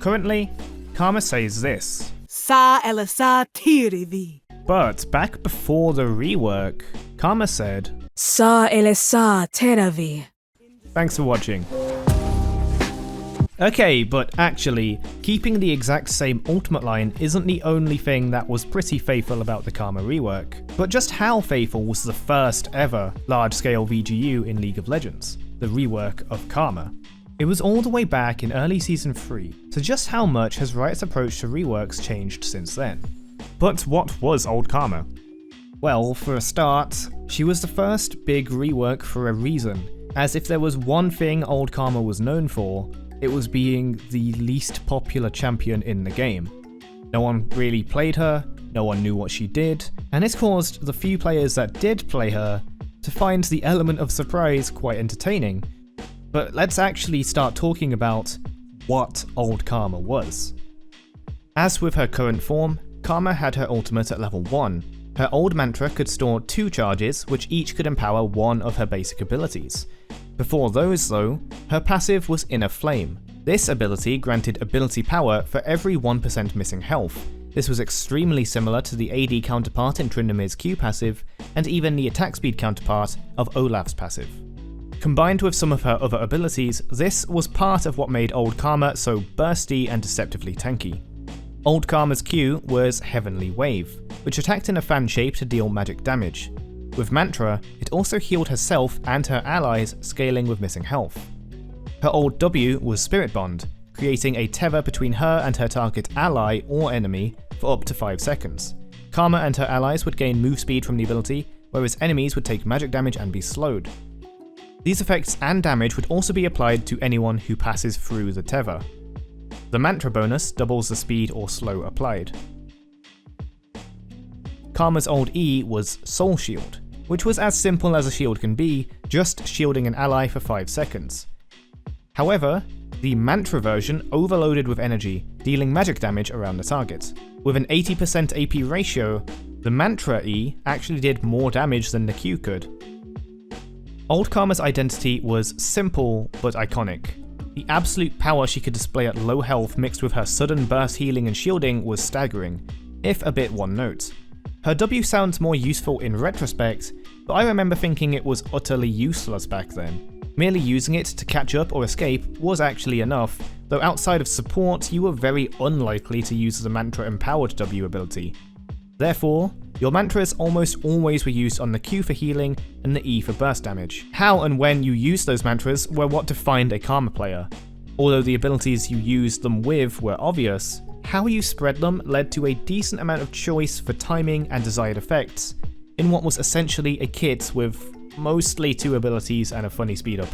Currently, Karma says this. Sa elasa tirivi. But back before the rework, Karma said, Sa elasa teravi. Thanks for watching. Okay, but actually, keeping the exact same ultimate line isn't the only thing that was pretty faithful about the Karma rework. But just how faithful was the first ever large-scale VGU in League of Legends, the rework of Karma? It was all the way back in early Season 3, so just how much has Riot's approach to reworks changed since then? But what was Old Karma? Well, for a start, she was the first big rework for a reason, as if there was one thing Old Karma was known for, it was being the least popular champion in the game. No one really played her, no one knew what she did, and this caused the few players that did play her to find the element of surprise quite entertaining. But let's actually start talking about what Old Karma was. As with her current form, Karma had her ultimate at level 1. Her old mantra could store 2 charges, which each could empower one of her basic abilities. Before those though, her passive was Inner Flame. This ability granted ability power for every 1% missing health. This was extremely similar to the AD counterpart in Tryndamere's Q passive, and even the attack speed counterpart of Olaf's passive. Combined with some of her other abilities, this was part of what made Old Karma so bursty and deceptively tanky. Old Karma's Q was Heavenly Wave, which attacked in a fan shape to deal magic damage. With Mantra, it also healed herself and her allies, scaling with missing health. Her old W was Spirit Bond, creating a tether between her and her target ally or enemy for up to 5 seconds. Karma and her allies would gain move speed from the ability, whereas enemies would take magic damage and be slowed. These effects and damage would also be applied to anyone who passes through the tether. The Mantra bonus doubles the speed or slow applied. Karma's old E was Soul Shield, which was as simple as a shield can be, just shielding an ally for 5 seconds. However, the Mantra version overloaded with energy, dealing magic damage around the target. With an 80% AP ratio, the Mantra E actually did more damage than the Q could. Old Karma's identity was simple but iconic. The absolute power she could display at low health mixed with her sudden burst healing and shielding was staggering, if a bit one note. Her W sounds more useful in retrospect, but I remember thinking it was utterly useless back then. Merely using it to catch up or escape was actually enough, though outside of support you were very unlikely to use the Mantra empowered W ability. Therefore, your mantras almost always were used on the Q for healing and the E for burst damage. How and when you used those mantras were what defined a Karma player. Although the abilities you used them with were obvious, how you spread them led to a decent amount of choice for timing and desired effects, in what was essentially a kit with mostly 2 abilities and a funny speed up.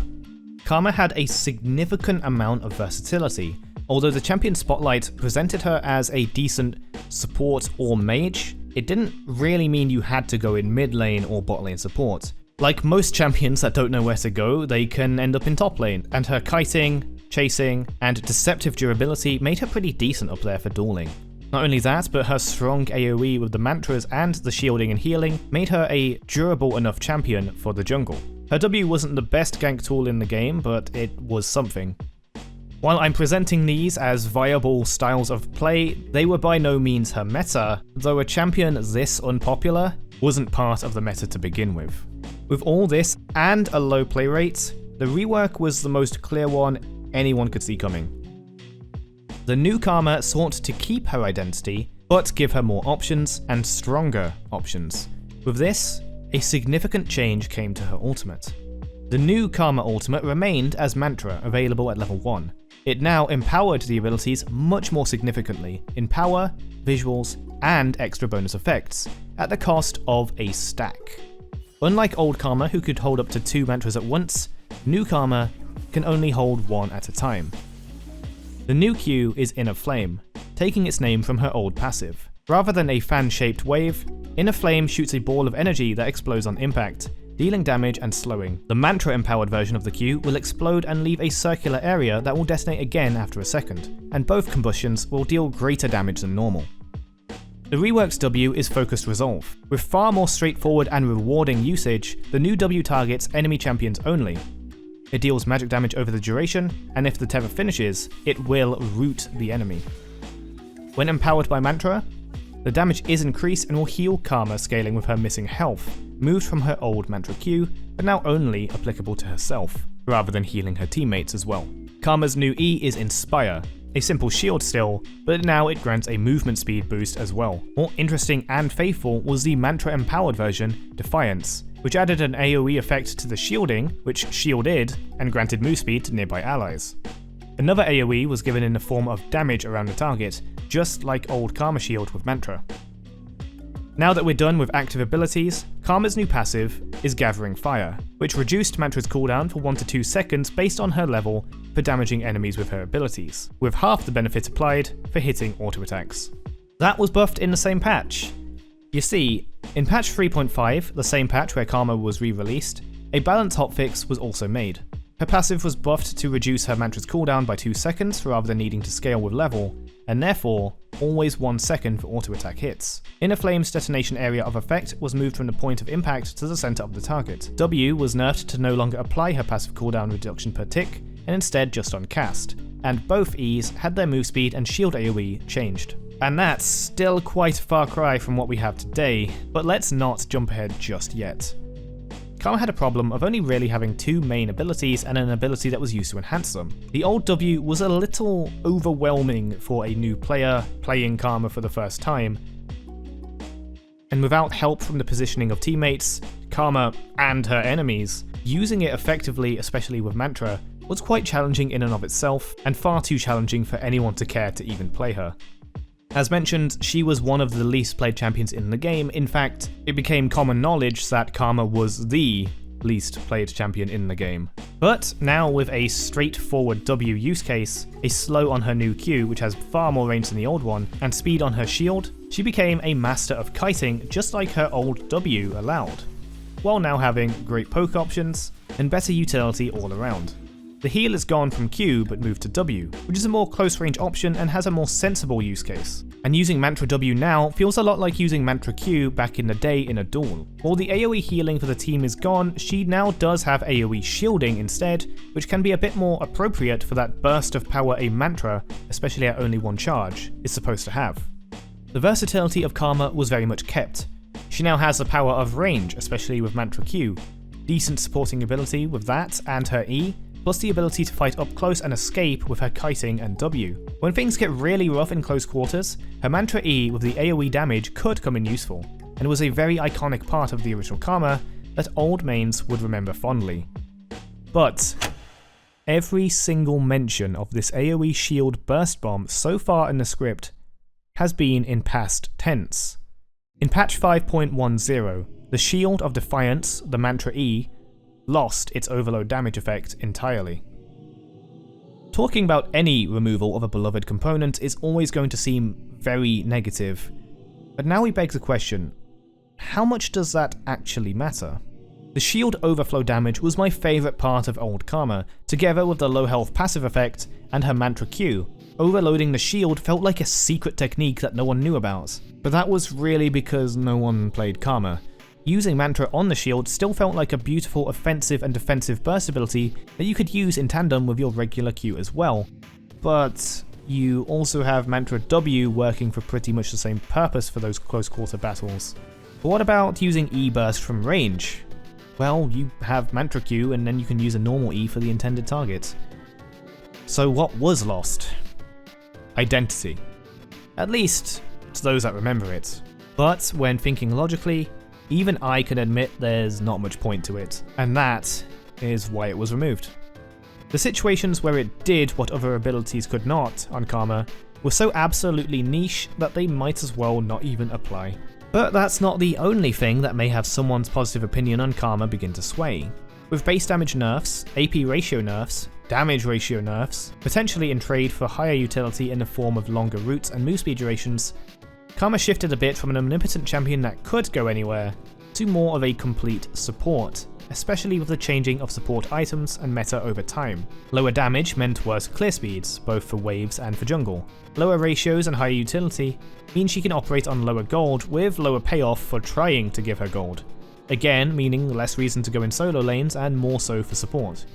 Karma had a significant amount of versatility. Although the champion spotlight presented her as a decent support or mage, it didn't really mean you had to go in mid lane or bot lane support. Like most champions that don't know where to go, they can end up in top lane, and her kiting, chasing, and deceptive durability made her pretty decent up there for dueling. Not only that, but her strong AoE with the mantras and the shielding and healing made her a durable enough champion for the jungle. Her W wasn't the best gank tool in the game, but it was something. While I'm presenting these as viable styles of play, they were by no means her meta, though a champion this unpopular wasn't part of the meta to begin with. With all this and a low play rate, the rework was the most clear one anyone could see coming. The new Karma sought to keep her identity, but give her more options and stronger options. With this, a significant change came to her ultimate. The new Karma ultimate remained as Mantra, available at level 1. It now empowered the abilities much more significantly in power, visuals, and extra bonus effects, at the cost of a stack. Unlike Old Karma, who could hold up to 2 mantras at once, New Karma can only hold 1 at a time. The new Q is Inner Flame, taking its name from her old passive. Rather than a fan-shaped wave, Inner Flame shoots a ball of energy that explodes on impact, dealing damage and slowing. The Mantra-empowered version of the Q will explode and leave a circular area that will detonate again after a second, and both combustions will deal greater damage than normal. The rework's W is Focused Resolve. With far more straightforward and rewarding usage, the new W targets enemy champions only. It deals magic damage over the duration, and if the tether finishes, it will root the enemy. When empowered by Mantra, the damage is increased and will heal Karma scaling with her missing health, moved from her old Mantra Q, but now only applicable to herself, rather than healing her teammates as well. Karma's new E is Inspire, a simple shield still, but now it grants a movement speed boost as well. More interesting and faithful was the Mantra empowered version, Defiance, which added an AoE effect to the shielding, which shielded and granted move speed to nearby allies. Another AoE was given in the form of damage around the target, just like old Karma Shield with Mantra. Now that we're done with active abilities, Karma's new passive is Gathering Fire, which reduced Mantra's cooldown for 1 to 2 seconds based on her level for damaging enemies with her abilities, with half the benefit applied for hitting auto attacks. That was buffed in the same patch. You see, in patch 3.5, the same patch where Karma was re-released, a balance hotfix was also made. Her passive was buffed to reduce her Mantra's cooldown by 2 seconds rather than needing to scale with level, and therefore, always 1 second for auto attack hits. Inner Flame's detonation area of effect was moved from the point of impact to the center of the target. W was nerfed to no longer apply her passive cooldown reduction per tick, and instead just on cast, and both E's had their move speed and shield AoE changed. And that's still quite a far cry from what we have today, but let's not jump ahead just yet. Karma had a problem of only really having 2 main abilities and an ability that was used to enhance them. The old W was a little overwhelming for a new player playing Karma for the first time, and without help from the positioning of teammates, Karma and her enemies, using it effectively, especially with Mantra, was quite challenging in and of itself, and far too challenging for anyone to care to even play her. As mentioned, she was one of the least played champions in the game. In fact, it became common knowledge that Karma was the least played champion in the game. But now with a straightforward W use case, a slow on her new Q which has far more range than the old one, and speed on her shield, she became a master of kiting just like her old W allowed, while now having great poke options and better utility all around. The heal is gone from Q but moved to W, which is a more close range option and has a more sensible use case. And using Mantra W now feels a lot like using Mantra Q back in the day in a duel. While the AoE healing for the team is gone, she now does have AoE shielding instead, which can be a bit more appropriate for that burst of power a Mantra, especially at only 1 charge, is supposed to have. The versatility of Karma was very much kept. She now has the power of range, especially with Mantra Q, decent supporting ability with that and her E, plus the ability to fight up close and escape with her kiting and W. When things get really rough in close quarters, her Mantra E with the AoE damage could come in useful, and was a very iconic part of the original Karma that old mains would remember fondly. But every single mention of this AoE shield burst bomb so far in the script has been in past tense. In patch 5.10, the Shield of Defiance, the Mantra E, lost its overload damage effect entirely. Talking about any removal of a beloved component is always going to seem very negative, but now we beg the question, how much does that actually matter? The shield overflow damage was my favourite part of old Karma, together with the low health passive effect and her Mantra Q. Overloading the shield felt like a secret technique that no one knew about, but that was really because no one played Karma. Using Mantra on the shield still felt like a beautiful offensive and defensive burst ability that you could use in tandem with your regular Q as well, but you also have Mantra W working for pretty much the same purpose for those close quarter battles. But what about using E burst from range? Well, you have Mantra Q and then you can use a normal E for the intended target. So what was lost? Identity. At least to those that remember it. But when thinking logically, even I can admit there's not much point to it, and that is why it was removed. The situations where it did what other abilities could not on Karma were so absolutely niche that they might as well not even apply. But that's not the only thing that may have someone's positive opinion on Karma begin to sway. With base damage nerfs, AP ratio nerfs, damage ratio nerfs, potentially in trade for higher utility in the form of longer routes and move speed durations, Karma shifted a bit from an omnipotent champion that could go anywhere to more of a complete support, especially with the changing of support items and meta over time. Lower damage meant worse clear speeds, both for waves and for jungle. Lower ratios and higher utility mean she can operate on lower gold with lower payoff for trying to give her gold. Again, meaning less reason to go in solo lanes and more so for support.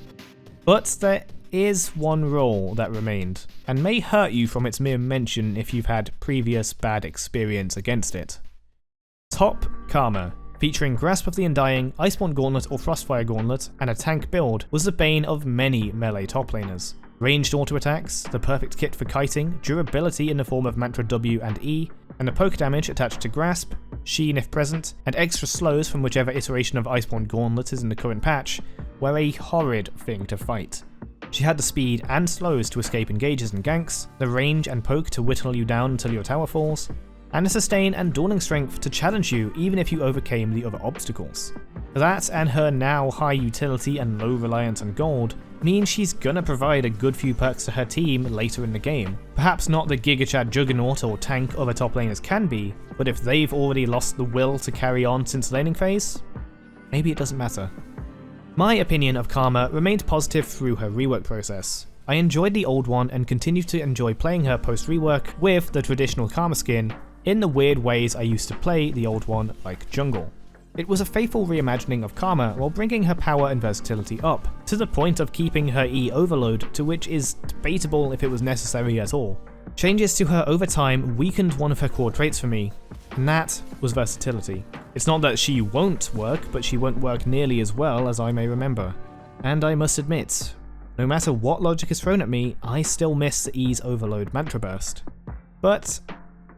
But there is one rule that remained, and may hurt you from its mere mention if you've had previous bad experience against it. Top Karma, featuring Grasp of the Undying, Iceborne Gauntlet or Frostfire Gauntlet, and a tank build, was the bane of many melee top laners. Ranged auto attacks, the perfect kit for kiting, durability in the form of Mantra W and E, and the poke damage attached to Grasp, Sheen if present, and extra slows from whichever iteration of Iceborne Gauntlet is in the current patch, were a horrid thing to fight. She had the speed and slows to escape engages and ganks, the range and poke to whittle you down until your tower falls, and the sustain and dawning strength to challenge you even if you overcame the other obstacles. That and her now high utility and low reliance on gold means she's gonna provide a good few perks to her team later in the game. Perhaps not the Giga Chad Juggernaut or tank other top laners can be, but if they've already lost the will to carry on since laning phase, maybe it doesn't matter. My opinion of Karma remained positive through her rework process. I enjoyed the old one and continued to enjoy playing her post-rework with the traditional Karma skin in the weird ways I used to play the old one, like jungle. It was a faithful reimagining of Karma while bringing her power and versatility up, to the point of keeping her E overload, to which is debatable if it was necessary at all. Changes to her over time weakened one of her core traits for me, and that was versatility. It's not that she won't work, but she won't work nearly as well as I may remember. And I must admit, no matter what logic is thrown at me, I still miss the E's overload mantra burst. But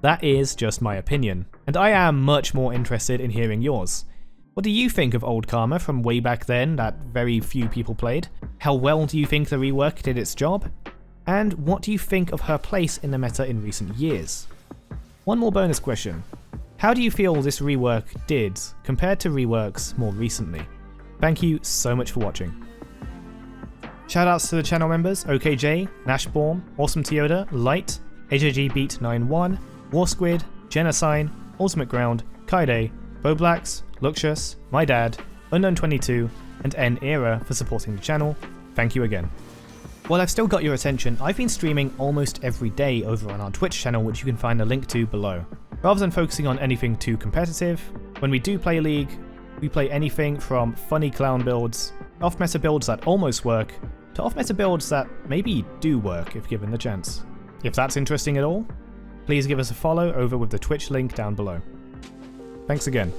that is just my opinion, and I am much more interested in hearing yours. What do you think of old Karma from way back then that very few people played? How well do you think the rework did its job? And what do you think of her place in the meta in recent years? One more bonus question. How do you feel this rework did compared to reworks more recently? Thank you so much for watching. Shoutouts to the channel members OKJ, Nashborn, Awesome Tioda, Light, AJG Beat 91, War Squid, Genocide, Ultimate Ground, Kayle, Boblax, Luxus, My Dad, Unknown22, and N Era for supporting the channel. Thank you again. While I've still got your attention, I've been streaming almost every day over on our Twitch channel, which you can find a link to below. Rather than focusing on anything too competitive, when we do play League, we play anything from funny clown builds, off-meta builds that almost work, to off-meta builds that maybe do work if given the chance. If that's interesting at all, please give us a follow over with the Twitch link down below. Thanks again.